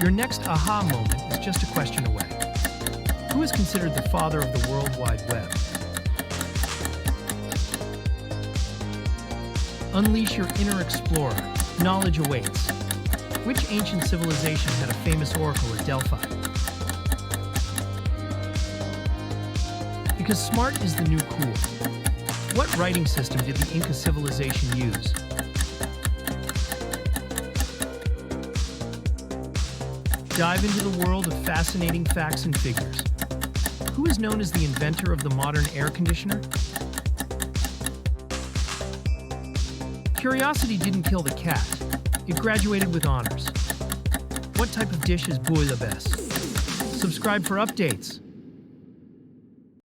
Your next aha moment is just a question away. Who is considered the father of the World Wide Web? Unleash your inner explorer. Knowledge awaits. Which ancient civilization had a famous oracle at Delphi? Because smart is the new cool. What writing system did the Inca civilization use? Dive into the world of fascinating facts and figures. Who is known as the inventor of the modern air conditioner? Curiosity didn't kill the cat. It graduated with honors. What type of dish is bouillabaisse? Subscribe for updates.